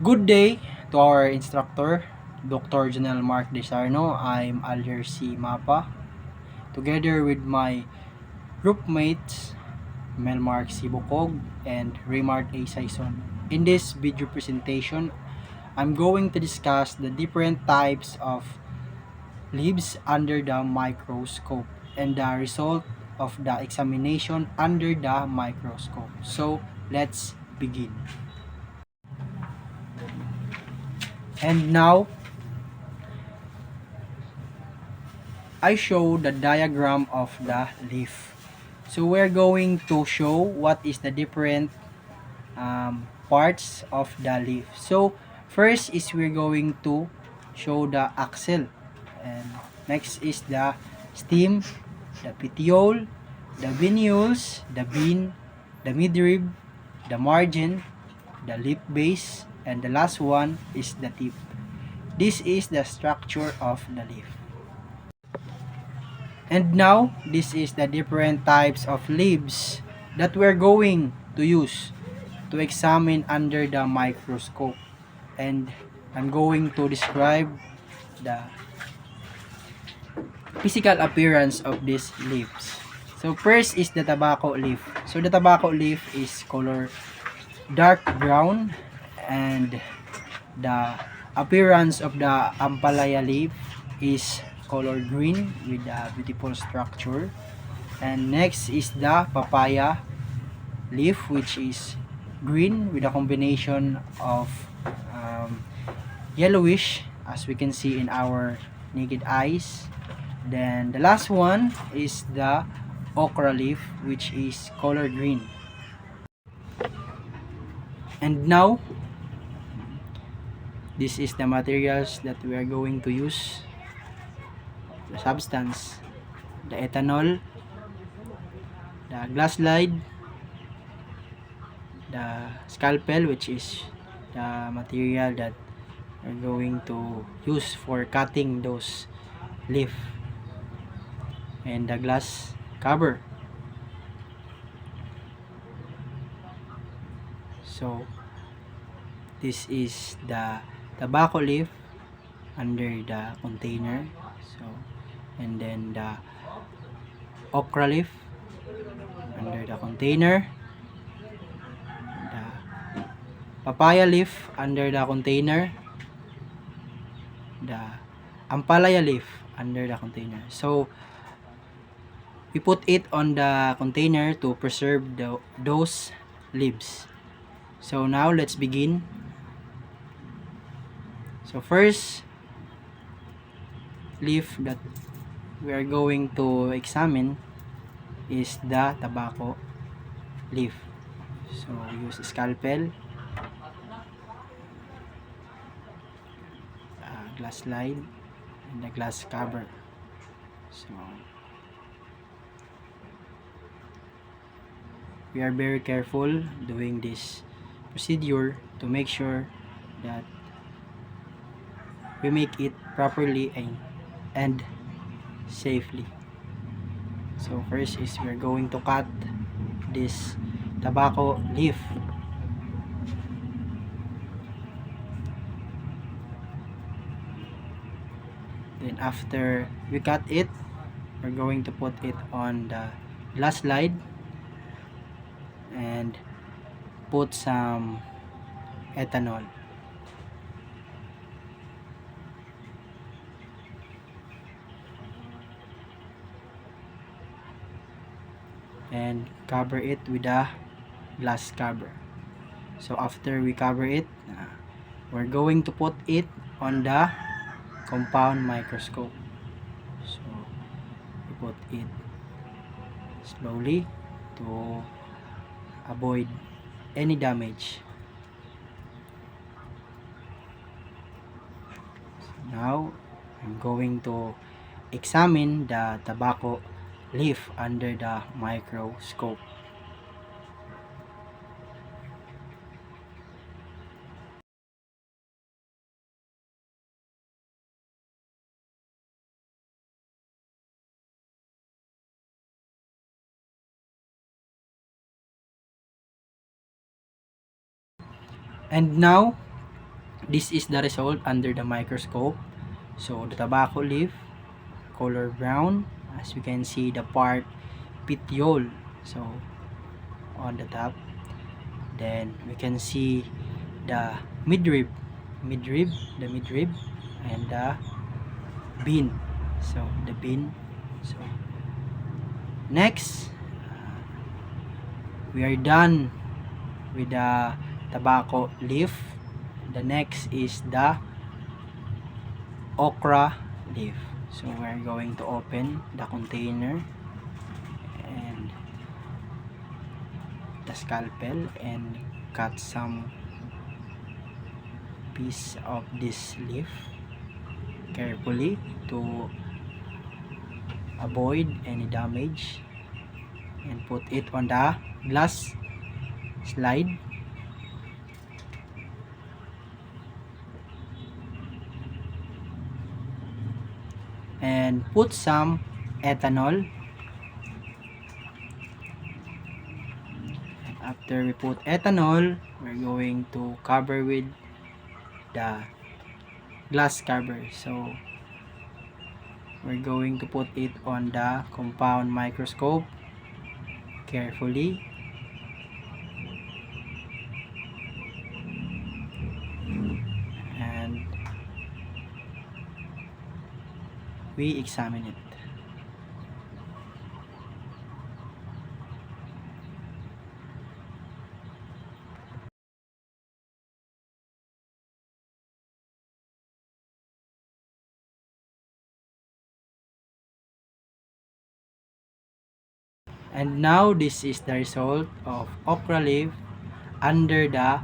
Good day to our instructor, Dr. Janelle Mark Desarno. I'm Alier C. Mapa, together with my group mates, Melmark C. Bukog and Raymart A. Saison. In this video presentation, I'm going to discuss the different types of leaves under the microscope and the result of the examination under the microscope. So, let's begin. And now, I show the diagram of the leaf. So we're going to show what is the different parts of the leaf. So first is we're going to show the axil, and next is the stem, the petiole, the venules, the bean, the midrib, the margin, the leaf base, and the last one is the tip. This is the structure of the leaf. And now, this is the different types of leaves that we're going to use to examine under the microscope. And I'm going to describe the physical appearance of these leaves. So first is the tobacco leaf. So the tobacco leaf is color dark brown, and the appearance of the ampalaya leaf is color green with a beautiful structure. And next is the papaya leaf, which is green with a combination of um, yellowish, as we can see in our naked eyes. Then the last one is the okra leaf, which is color green. And now, this is the materials that we are going to use. The substance, the ethanol, the glass slide, the scalpel, which is the material that we're going to use for cutting those leaf, and the glass cover. So this is the tobacco leaf under the container. So, and then the okra leaf under the container, the papaya leaf under the container, the ampalaya leaf under the container. So we put it on the container to preserve those leaves. So now let's begin. So first leaf that we are going to examine is the tobacco leaf. So use scalpel, glass slide, and the glass cover. So we are very careful doing this procedure to make sure that we make it properly and safely. So first is we're going to cut this tobacco leaf. Then after we cut it, we're going to put it on the glass slide and put some ethanol. And cover it with a glass cover. So after we cover it, we're going to put it on the compound microscope. So we put it slowly to avoid any damage. So now I'm going to examine the tobacco leaf under the microscope. And now this is the result under the microscope. So the tobacco leaf, color brown, as we can see the part petiole, so on the top. Then we can see the midrib, the midrib, and the bean. So the bean. So next, we are done with the tobacco leaf. The next is the okra leaf. So we're going to open the container and the scalpel and cut some piece of this leaf carefully to avoid any damage, and put it on the glass slide. And put some ethanol. After we put ethanol, we're going to cover with the glass cover. So we're going to put it on the compound microscope carefully. And we examine it. And now this is the result of okra leaf under the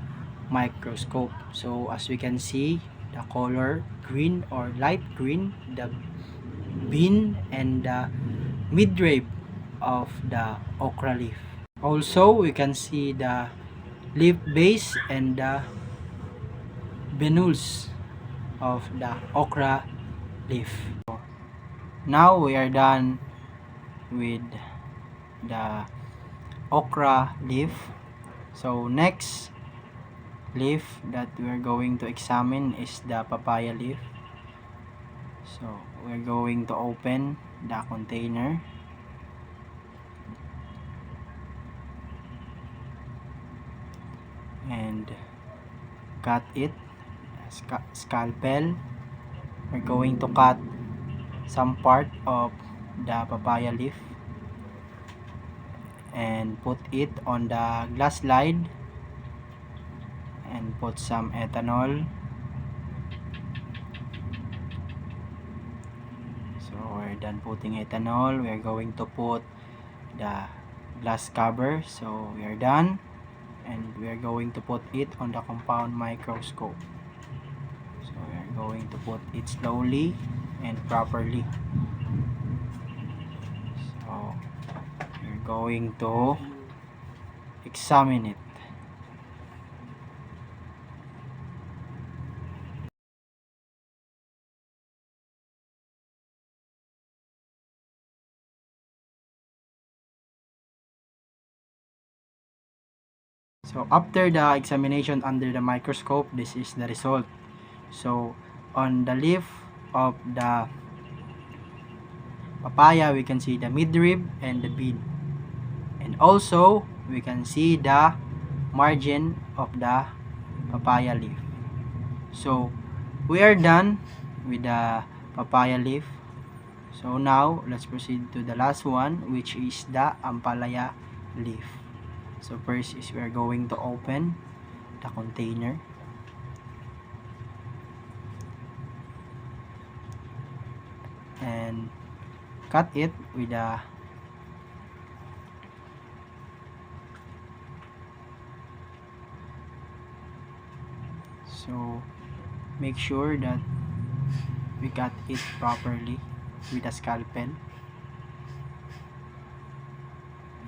microscope. So as we can see, the color green or light green, the bean and the midrib of the okra leaf. Also, we can see the leaf base and the venules of the okra leaf. Now we are done with the okra leaf. So next leaf that we're going to examine is the papaya leaf. So we're going to open the container and cut it. Scalpel, we're going to cut some part of the papaya leaf and put it on the glass slide and put some ethanol. So we're done putting ethanol. We're going to put the glass cover. So we are done, and we are going to put it on the compound microscope. So we are going to put it slowly and properly. So we're going to examine it. So after the examination under the microscope, this is the result. So on the leaf of the papaya, we can see the midrib and the bean, and also we can see the margin of the papaya leaf. So we are done with the papaya leaf. So now let's proceed to the last one, which is the ampalaya leaf. So first is we are going to open the container and cut it with a so make sure that we cut it properly with a scalpel.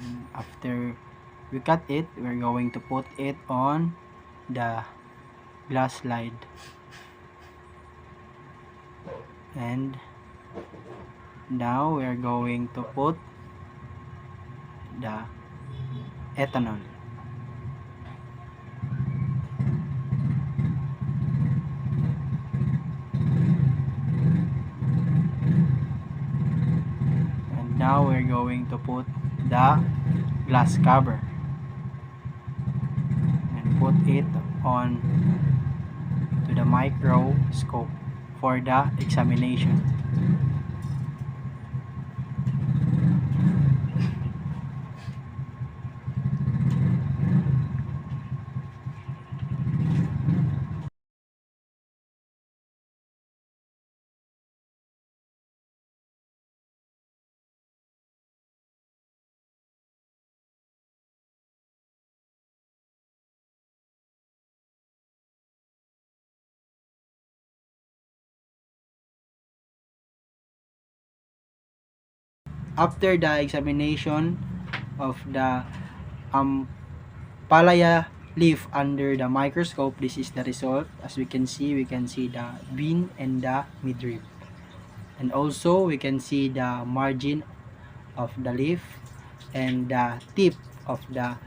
And after we cut it, we're going to put it on the glass slide and now we are going to put the ethanol. now we're going to put the glass cover and put it on to the microscope for the examination. After the examination of the palaya leaf under the microscope, this is the result. As we can see the bean and the midrib, and also we can see the margin of the leaf and the tip of the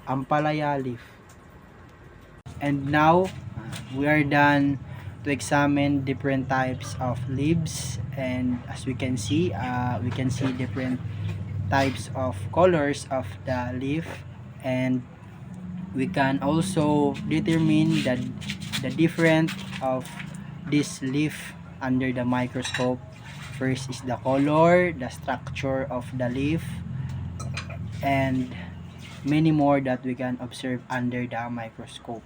ampalaya leaf. And now we are done to examine different types of leaves, and as we can see different types of colors of the leaf, and we can also determine the difference of this leaf under the microscope. First is the color, the structure of the leaf, and many more that we can observe under the microscope.